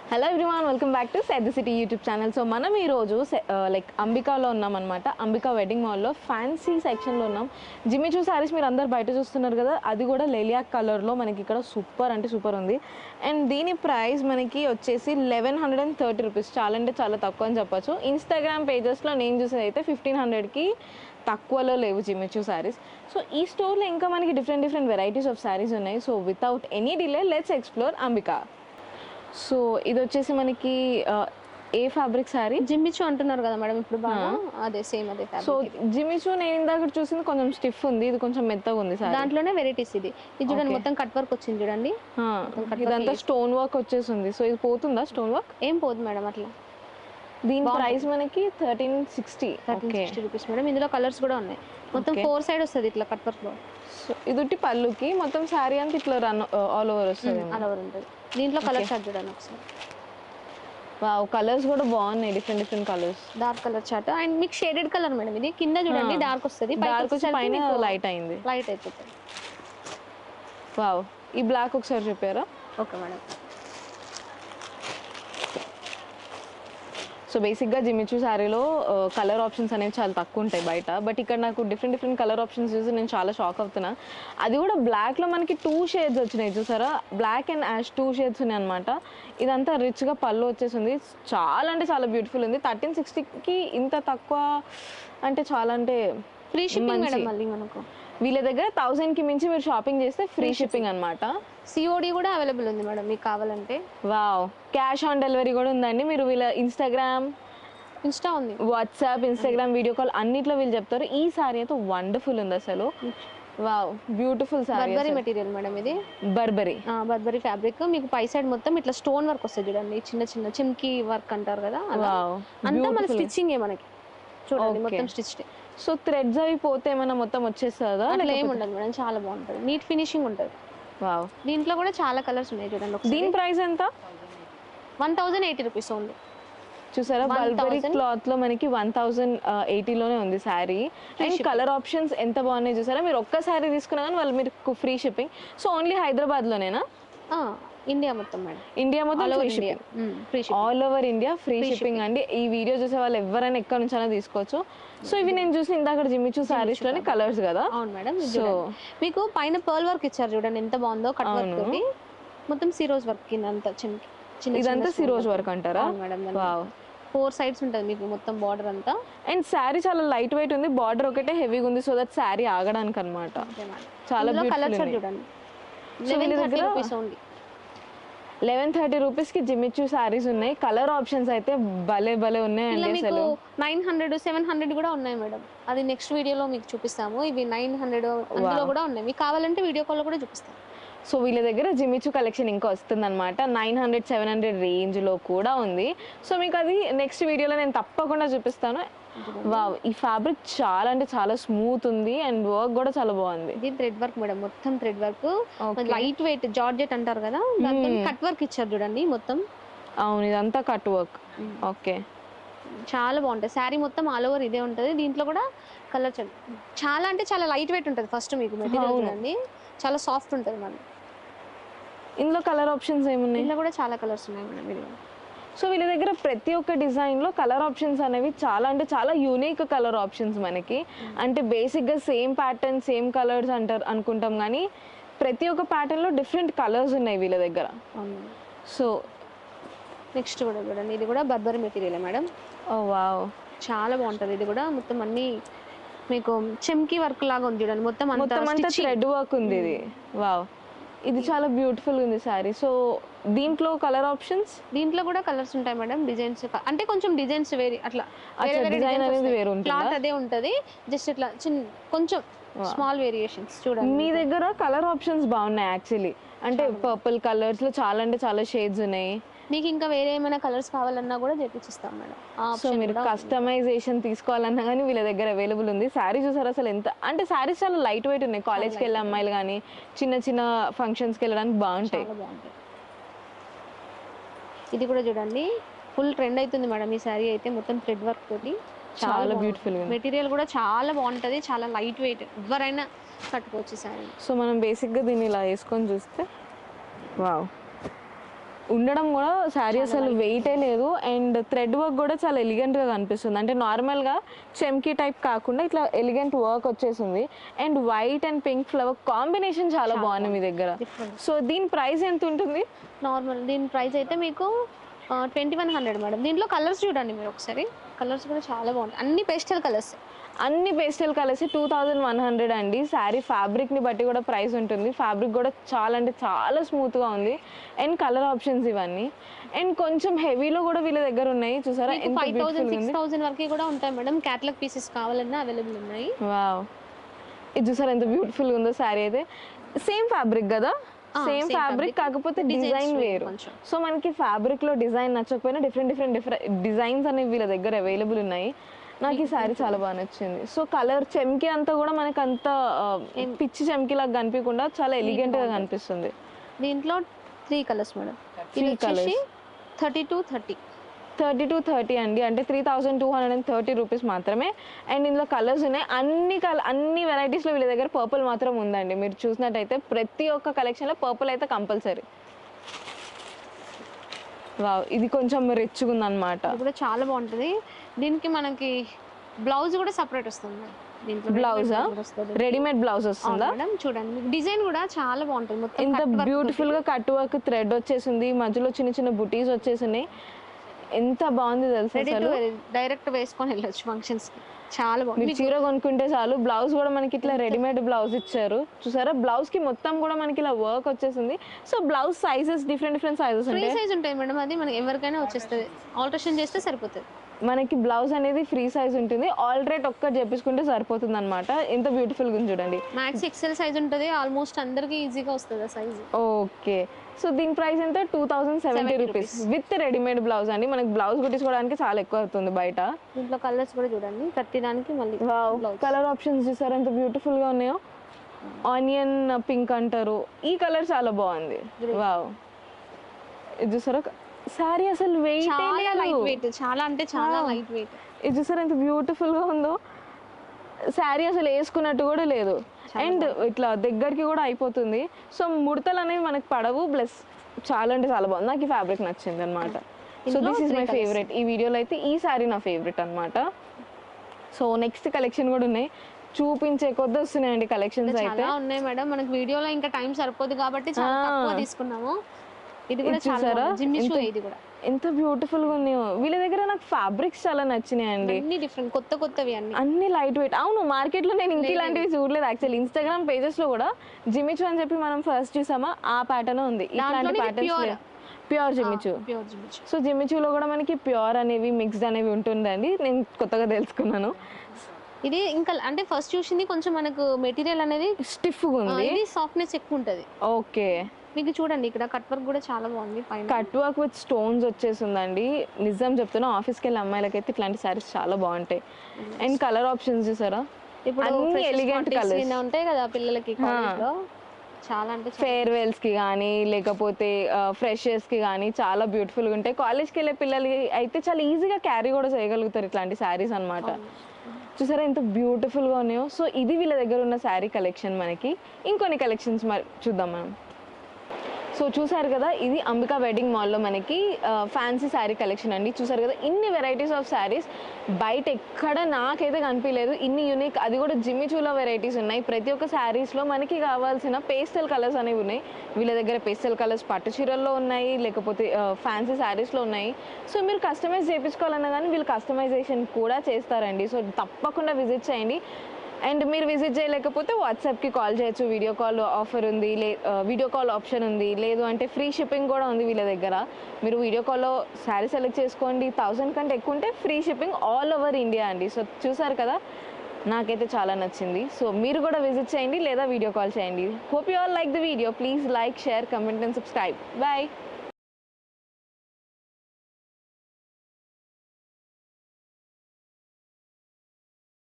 Hello everyone, welcome back to set the city YouTube channel. So మనం ఈరోజు like అంబికాలో ఉన్నాం అనమాట. అంబికా వెడ్డింగ్ మాల్లో ఫ్యాన్సీ సెక్షన్లో ఉన్నాం. జిమ్మి చూ శారీస్ మీరు అందరు బయట చూస్తున్నారు కదా, అది కూడా లెలియాక్ కలర్లో మనకి ఇక్కడ సూపర్ అంటే సూపర్ ఉంది. అండ్ దీని ప్రైస్ మనకి వచ్చేసి 1130 రూపీస్. చాలా అంటే చాలా తక్కువ అని చెప్పొచ్చు. ఇన్స్టాగ్రామ్ పేజెస్లో నేను చూసేది అయితే 1500కి తక్కువలో లేవు జిమ్మిచూ శారీస్. సో ఈ స్టోర్లో ఇంకా మనకి డిఫరెంట్ వెరైటీస్ ఆఫ్ శారీస్ ఉన్నాయి. So without any delay let's explore Ambika. So ఇది వచ్చేసి మనకి ఏ ఫ్యాబ్రిక్ శారీ? జిమ్మిచూ అంటున్నారు కదా మేడం ఇప్పుడు బాగా, అదే సేమ్ అదే ఫ్యాబ్రిక్. సో జిమ్మిచూ నేను ఇందాక చూసింది కొంచెం స్టిఫ్ ఉంది, ఇది కొంచెం మెత్తగా ఉంది సార్. దాంట్లోనే వెరైటీస్ ఇది చూడండి, మొత్తం కట్ వర్క్ వచ్చింది చూడండి. ఇదంతా స్టోన్ వర్క్ వచ్చేసింది. సో ఇది పోతుందా స్టోన్ వర్క్? ఏం పోదు మేడం అట్లా. దీని ప్రైస్ మనకి 1360 రూపీస్ మేడం. ఇందులో కలర్స్ కూడా ఉన్నాయి. మొత్తం 4 సైడ్ వస్తుంది ఇట్లా కట్ వర్క్ లో. సో ఇది ఉట్టి పళ్ళుకి, మొత్తం శారీ అంతా ఇట్లా రన్ ఆల్ ఓవర్ వస్తుంది. ఆల్ ఓవర్ ఉంటుంది. దీంట్లో కలర్స్ చార్ట్ చూడండి ఒకసారి. వావ్, కలర్స్ కూడా బాగున్నాయి, different colours. Dark colour chart and మీకు షేడెడ్ కలర్ మేడం. ఇది కింద చూడండి డార్క్ వస్తుంది, డార్క్ వచ్చి పైన లైట్ అయింది, లైట్ అయిపోతుంది. వావ్, ఈ బ్లాక్ ఒకసారి చెప్పారా? Okay madam. సో బేసిక్గా జిమ్మిచూ శారీలో కలర్ ఆప్షన్స్ అనేవి చాలా తక్కువ ఉంటాయి బయట. బట్ ఇక్కడ నాకు డిఫరెంట్ కలర్ ఆప్షన్స్ చూసి నేను చాలా షాక్ అవుతున్నా. అది కూడా బ్లాక్లో మనకి 2 షేడ్స్ వచ్చినాయి చూసారా, బ్లాక్ అండ్ యాష్ 2 షేడ్స్ ఉన్నాయి అనమాట. ఇదంతా రిచ్గా పళ్ళు వచ్చేసింది. చాలా అంటే చాలా బ్యూటిఫుల్ ఉంది. 1360కి ఇంత తక్కువ అంటే చాలా అంటే ఫ్రీ షిప్పింగ్ మేడం. మళ్ళీ మనకు వీళ్ళ దగ్గర 1000కి మించి మీరు షాపింగ్ చేస్తే ఫ్రీ షిప్పింగ్ అనమాట. సిఓడి కూడా అవైలబుల్ ఉంది మేడం మీకు కావాలంటే. వావ్, క్యాష్ ఆన్ డెలివరీ కూడా ఉందండి. మీరు వీళ్ళ ఇన్స్టా ఉంది, వాట్సాప్, ఇన్స్టాగ్రామ్, వీడియో కాల్ అన్నిట్లో వీళ్ళు చెప్తారు. ఈ సారీ అయితే వండర్ఫుల్ ఉంది అసలు. Wow, beautiful sari. Burberry material madam ఇది. Burberry fabric. మీకు పై సైడ్ మొత్తం ఇట్లా స్టోన్ వర్క్ వస్తుంది చూడండి, చిన్న చిమ్కీ వర్క్ అంటారు కదా, అంతా మన స్టిచ్చింగ్ మనకి చూడండి మొత్తం స్టిచ్. సో థ్రెడ్స్ అవి పోతే ఏమైనా మొత్తం వచ్చేస్తుందా? అట్లా ఏమి ఉండదు మేడం, చాలా బాగుంటుంది, నీట్ ఫినిషింగ్ ఉంటుంది. వావ్, దీంట్లో కూడా చాలా కలర్స్ ఉన్నాయి చూడండి. దీని ప్రైస్ ఎంత? 1080 రూపీస్ ఓన్లీ. చూసారా, బల్బరీ క్లాత్ లో మనకి 1080లోనే ఉంది శారీ. అండ్ కలర్ ఆప్షన్స్ ఎంత బాగున్నాయి చూసారా. మీరు ఒక్క శారీ తీసుకున్నా కానీ వాళ్ళు మీకు free shipping. So only Hyderabad లోనేనా? ఇండియా మొత్తం మేడం. ఇండియా మొత్తం all over India free shipping అండి. ఈ వీడియో చూసే వాళ్ళు ఎవరైనా ఎక్కడ నుంచి అయినా తీసుకోవచ్చు. సో ఇవి నేను చూసి ఇందాక జిమ్మిచూ శారీస్ లోనే కలర్స్ కదా. అవును మేడం. సో మీకు పైన పర్ల్ వర్క్ ఇచ్చారు చూడండి, ఎంత బాగుందో. కట్ వర్క్ తోటి మొత్తం సిరోజ్ వర్క్ కింద అంతా ఇదంతా సిరోజ్ వర్క్ అంటారా? వావ్, 4 సైడ్స్ ఉంటుంది మీకు మొత్తం బార్డర్ అంతా. అండ్ శారీ చాలా లైట్ వెయిట్ ఉంది, బార్డర్ ఒకటే హెవీగా ఉంది. సో దట్ శారీ ఆగడానికి అనమాట. చాలా కలర్స్ చూడండి. 1130 రూపీస్కి జిమ్మిచూ శారీస్ ఉన్నాయి. కలర్ ఆప్షన్స్ అయితే భలే ఉన్నాయండి. అసలు 900, 700 కూడా ఉన్నాయి మేడం. అది నెక్స్ట్ వీడియోలో మీకు చూపిస్తాము. ఇవి 900 అందులో కూడా ఉన్నాయి. మీకు కావాలంటే వీడియో కాల్ కూడా చూపిస్తాం. సో వీళ్ళ దగ్గర జిమ్మిచూ కలెక్షన్ ఇంకా వస్తుంది అనమాట. 900, 700 రేంజ్లో కూడా ఉంది. సో మీకు అది నెక్స్ట్ వీడియోలో నేను తప్పకుండా చూపిస్తాను. వావ్, ఈ ఫ్యాబ్రిక్ చాలా అంటే చాలా స్మూత్ ఉంది అండ్ వర్క్ కూడా చాలా బాగుంది. ఇది థ్రెడ్ వర్క్ మేడం, మొత్తం thread work, light weight georgette అంటారు కదా, దాంతో కట్ వర్క్ ఇచ్చారు చూడండి మొత్తం. అవును, ఇదంతా కట్ వర్క్. ఓకే, చాలా బాగుంటుంది శారీ మొత్తం ఆల్ ఓవర్ ఇదే ఉంటుంది. దీంట్లో కూడా కలర్ చాలా అంటే చాలా లైట్ వెయిట్ ఉంటుంది. ఫస్ట్ మీకు మెటీరియల్ చూడండి, చాలా సాఫ్ట్ ఉంటుంది మేడం. ఇందులో కలర్ ఆప్షన్స్ ఏమున్నాయి? ఇందులో కూడా చాలా కలర్స్ ఉన్నాయి మేడం వీళ్ళు. సో వీళ్ళ దగ్గర ప్రతి ఒక్క డిజైన్లో కలర్ ఆప్షన్స్ అనేవి చాలా అంటే చాలా యూనిక్ కలర్ ఆప్షన్స్ మనకి. అంటే బేసిక్గా సేమ్ ప్యాటర్న్ సేమ్ కలర్స్ అంటారు అనుకుంటాం, కానీ ప్రతి ఒక్క ప్యాటర్న్లో డిఫరెంట్ కలర్స్ ఉన్నాయి వీళ్ళ దగ్గర. సో నెక్స్ట్ కూడా చూడండి, ఇది కూడా బర్బరీ మెటీరియల్ మేడం. ఓ వావ్, చాలా బాగుంటుంది. ఇది కూడా మొత్తం అన్ని మీకు చెమ్కీ వర్క్ లాగా ఉంది చూడండి, మొత్తం అంతా థ్రెడ్ వర్క్ ఉంది ఇది. వావ్, ఇది చాలా బ్యూటిఫుల్ ఉంది శారీ. సో దీంట్లో కలర్ ఆప్షన్స్? దీంట్లో కూడా కలర్స్ ఉంటాయి మేడం. డిజైన్స్ అంటే కొంచెం డిజైన్స్ వేరే, అట్లా డిజైన్ అనేది వేరే ఉంటుంది, క్లాత్ అదే ఉంటుంది, జస్ట్ ఇట్లా కొంచెం స్మాల్ వేరియేషన్స్ చూడండి. మీ దగ్గర కలర్ ఆప్షన్స్ బాగున్నాయి యాక్చువల్లీ. అంటే పర్పుల్ కలర్స్ లో చాలా అంటే చాలా షేడ్స్ ఉన్నాయి. మీకు ఇంకా వేరే ఏమైనా కలర్స్ కావాలన్నా కూడా చేపిస్తాం మేడం. సో మీరు కస్టమైజేషన్ తీసుకోవాలన్నా కానీ వీళ్ళ దగ్గర అవైలబుల్ ఉంది. శారీ చూసారు అసలు ఎంత అంటే శారీస్ చాలా లైట్ వెయిట్ ఉన్నాయి. కాలేజ్కి వెళ్ళే అమ్మాయిలు కానీ చిన్న ఫంక్షన్స్కి వెళ్ళడానికి బాగుంటాయి. ఇది కూడా చూడండి, ఫుల్ ట్రెండ్ అవుతుంది మేడం ఈ శారీ అయితే, మొత్తం థ్రెడ్ వర్క్ తోటి చాలా బ్యూటిఫుల్. మెటీరియల్ కూడా చాలా బాగుంటుంది, చాలా లైట్ వెయిట్, ఎవరైనా కట్టుకోవచ్చు శారీ. సో మనం బేసిక్గా దీన్ని ఇలా వేసుకొని చూస్తే వావ్, ఉండడం కూడా శారీ అసలు వెయిటే లేదు అండ్ థ్రెడ్ వర్క్ కూడా చాలా ఎలిగెంట్గా కనిపిస్తుంది. అంటే నార్మల్గా చెమ్కీ టైప్ కాకుండా ఇట్లా ఎలిగెంట్ వర్క్ వచ్చేసింది and white and pink flower combination చాలా బాగుంది మీ దగ్గర. సో దీని ప్రైస్ ఎంత ఉంటుంది? నార్మల్ దీని ప్రైస్ అయితే మీకు 2100 మేడం. దీంట్లో కలర్స్ చూడండి మీరు ఒకసారి, కలర్స్ కూడా చాలా బాగుంటాయి, అన్ని పేస్టల్ కలర్స్. అన్ని పేస్టల్ కలర్స్ 2100 అండి. శారీ ఫ్యాబ్రిక్ని బట్టి కూడా ప్రైస్ ఉంటుంది. ఫ్యాబ్రిక్ కూడా చాలా అంటే చాలా స్మూత్గా ఉంది అండ్ కలర్ ఆప్షన్స్ ఇవన్నీ అండ్ కొంచెం హెవీలో కూడా వీళ్ళ దగ్గర ఉన్నాయి. చూసారా 5000 6000 వరకు కూడా ఉంటాయి మేడం. క్యాటలాగ్ పీసెస్ కావాలన్నా అవైలబుల్ ఉన్నాయి. వావ్, ఇది చూసారా ఎంత బ్యూటిఫుల్గా ఉందో శారీ అయితే. సేమ్ ఫ్యాబ్రిక్ కదా, సేమ్ ఫ్యాబ్రిక్ కాకపోతే డిజైన్ వేరు. సో మనకి ఫ్యాబ్రిక్లో డిజైన్ నచ్చకపోయినా డిఫరెంట్ డిజైన్స్ అనేవి వీళ్ళ దగ్గర అవైలబుల్ ఉన్నాయి. నాకు ఈ శారీ చాలా బాగా నచ్చింది. సో కలర్ చెమ్కి అంతా కూడా మనకు అంత పిచ్చి చెమ్కి లాగా కనిపించకుండా చాలా ఎలిగెంట్ గా కనిపిస్తుంది. దీంట్లో 3 కలర్స్ మేడం. ఇది వచ్చేసి 3230 అండి, అంటే 3230 రూపీస్ మాత్రమే. అండ్ ఇందులో కలర్స్ ఉన్నాయి. అన్ని వెరైటీస్లో వీళ్ళ దగ్గర పర్పుల్ మాత్రం ఉందండి. మీరు చూసినట్టయితే ప్రతి ఒక్క కలెక్షన్లో పర్పుల్ అయితే కంపల్సరీ. వావ్, ఇది కొంచెం రిచ్గా ఉందన్నమాట. ఇది కూడా చాలా బాగుంటుంది. దీనికి మనకి బ్లౌజ్ కూడా సపరేట్ వస్తుంది. దీంట్లో బ్లౌజా, రెడీమేడ్ బ్లౌజ్ వస్తుందా మేడం? చూడండి మీకు డిజైన్ కూడా చాలా బాగుంటుంది. మొత్తం ఇంత బ్యూటిఫుల్ గా కట్ వర్క్ థ్రెడ్ వచ్చేసింది, మధ్యలో చిన్న చిన్న బుటీస్ వచ్చేసినాయి. ఎంత బాగుంది తెలుసా, అసలు డైరెక్ట్ వేసుకొని వెళ్ళొచ్చు ఫంక్షన్స్ కి. చాలా బాగుంది. మీరు చీర కొనుక్కుంటే చాలు. బ్లౌజ్ కూడా మనకి ఇట్లా రెడీమేడ్ బ్లౌజ్ ఇచ్చారు. చూసారా, బ్లౌజ్ కి మొత్తం కూడా మనకి ఇలా వర్క్ వచ్చేసింది. So blouse sizes different sizes free size ఉంటాయి మేడం. అది మనకి ఎవరికైనా వచ్చేస్తుంది, ఆల్టరేషన్ చేస్తే సరిపోతుంది. మనకి బ్లౌజ్ అనేది ఫ్రీ సైజ్ ఉంటుంది. ఆల్ రేట్ ఒక్కటి చేపించుకుంటే సరిపోతుంది అనమాట. ఎంత బ్యూటిఫుల్ గా ఉంది చూడండి. మ్యాక్స్ ఎక్సెల్ సైజ్ ఉంటుంది, ఆల్మోస్ట్ అందరికి ఈజీగా వస్తుంది ఆ సైజ్. ఓకే, సో దీని ప్రైస్ ఎంత? 2070 రూపీస్ విత్ రెడీమేడ్ బ్లౌజ్ అండి. మనకి బ్లౌజ్ కుట్టించుకోవడానికి చాలా ఎక్కువ అవుతుంది బయట. దీంట్లో కలర్స్ కూడా చూడండి, ప్రతిదానికి మళ్ళీ కలర్ ఆప్షన్స్ చూసారు ఎంత బ్యూటిఫుల్ గా ఉన్నాయో. ఆనియన్ పింక్ అంటారు, ఈ కలర్ చాలా బాగుంది. వావ్, ఇది చూసారా, శారీ అసలు వెయిట్ చాలా అంటే చాలా లైట్ వెయిట్. ఇది చూసారా ఎంత బ్యూటిఫుల్ గా ఉందో. శారీ అసలు వేసుకున్నట్టు కూడా లేదు అండ్ ఇట్లా దగ్గరికి కూడా అయిపోతుంది. సో ముడతలు అనేవి మనకి పడవు, ప్లస్ చాలా అంటే చాలా బాగుంది. నాకు ఈ ఫ్యాబ్రిక్ నచ్చింది అనమాట. So this is my favourite. ఈ వీడియోలో అయితే ఈ శారీ నా ఫేవరెట్ అనమాట. సో నెక్స్ట్ కలెక్షన్ కూడా ఉన్నాయి, చూపించే కొద్ది వస్తున్నాయండి కలెక్షన్స్ అయితే. ఉన్నాయి మేడం, మనకి వీడియోలో ఇంకా టైం సరిపోదు కాబట్టి చాలా తక్కువ తీసుకున్నాము. ఇది కూడా చాలా జిమ్మి షూ, ఇది కూడా ఎంత బ్యూటిఫుల్ గా ఉన్నాయో. వీళ్ళ దగ్గర నాకు ఫ్యాబ్రిక్స్ చాలా నచ్చినాయండి. అన్ని డిఫరెంట్ కొత్తవి అన్ని లైట్ వెయిట్. అవును, మార్కెట్ లో నేను ఇంక ఇలాంటివి చూడలేదు యాక్చువల్లీ. ఇన్స్టాగ్రామ్ పేజెస్ లో కూడా జిమ్మిచూ అని చెప్పి మనం ఫస్ట్ చూసామా, ఆ ప్యాటర్న్ ఉంది. ఇట్లాంటి ప్యాటర్న్స్ ప్యూర్ జిమ్మిచూ. సో జిమ్మిచూలో కూడా మనకి ప్యూర్ అనేవి మిక్స్డ్ అనేవి ఉంటుందండి. నేను కొత్తగా తెలుసుకున్నాను. ఇది ఇంకా అంటే ఫస్ట్ చూసింది కొంచెం మనకు మెటీరియల్ అనేది స్టిఫ్ గా ఉంది, ఇది సాఫ్ట్నెస్ ఎక్కువ ఉంటది. ఓకే, మీకు చూడండి ఇక్కడ కట్ వర్క్ కూడా చాలా బాగుంది. కట్ వర్క్ విత్ స్టోన్స్ వచ్చేసిందండి. నిజం చెప్తున్నా, ఆఫీస్కి వెళ్ళే అమ్మాయిలకైతే ఇట్లాంటి సారీస్ చాలా బాగుంటాయి. అండ్ కలర్ ఆప్షన్స్ చూసారా, ఇప్పుడు అన్ని ఎలిగెంట్ కలర్స్ ఉంటాయి కదా పిల్లలకి కాలేజ్లో, చాలా అంటే ఫేర్వెల్స్ కి కానీ లేకపోతే ఫ్రెషర్స్ కి కానీ చాలా బ్యూటిఫుల్ గా ఉంటాయి. కాలేజ్కి వెళ్ళే పిల్లలకి అయితే చాలా ఈజీగా క్యారీ కూడా చేయగలుగుతారు ఇట్లాంటి శారీస్ అనమాట. చూసారా ఎంత బ్యూటిఫుల్ గా ఉన్నాయో. సో ఇది వీళ్ళ దగ్గర ఉన్న శారీ కలెక్షన్. మనకి ఇంకొన్ని కలెక్షన్స్ మరి చూద్దాం మనం. సో చూసారు కదా, ఇది అంబికా వెడ్డింగ్ మాల్లో మనకి ఫ్యాన్సీ శారీ కలెక్షన్ అండి. చూసారు కదా, ఇన్ని వెరైటీస్ ఆఫ్ శారీస్ బయట ఎక్కడ నాకైతే కనిపించలేదు. ఇన్ని యూనిక్, అది కూడా జిమ్మిచూలో వెరైటీస్ ఉన్నాయి. ప్రతి ఒక్క శారీస్లో మనకి కావాల్సిన పేస్టల్ కలర్స్ అనేవి ఉన్నాయి. వీళ్ళ దగ్గర పేస్టల్ కలర్స్ పట్టు చీరల్లో ఉన్నాయి, లేకపోతే ఫ్యాన్సీ శారీస్లో ఉన్నాయి. సో మీరు కస్టమైజ్ చేయించుకోవాలన్నా కానీ వీళ్ళు కస్టమైజేషన్ కూడా చేస్తారండి. సో తప్పకుండా విజిట్ చేయండి. అండ్ మీరు విజిట్ చేయలేకపోతే వాట్సాప్కి కాల్ చేయొచ్చు, వీడియో కాల్ ఆఫర్ ఉంది, వీడియో కాల్ ఆప్షన్ ఉంది. లేదు అంటే ఫ్రీ షిప్పింగ్ కూడా ఉంది వీళ్ళ దగ్గర. మీరు వీడియో కాల్లో శారీ సెలెక్ట్ చేసుకోండి, 1000 కంటే ఎక్కువ ఉంటే free shipping all over India అండి. సో చూసారు కదా, నాకైతే చాలా నచ్చింది. సో మీరు కూడా విజిట్ చేయండి లేదా వీడియో కాల్ చేయండి. Hope you all like the video. Please like, share, comment and subscribe. Bye.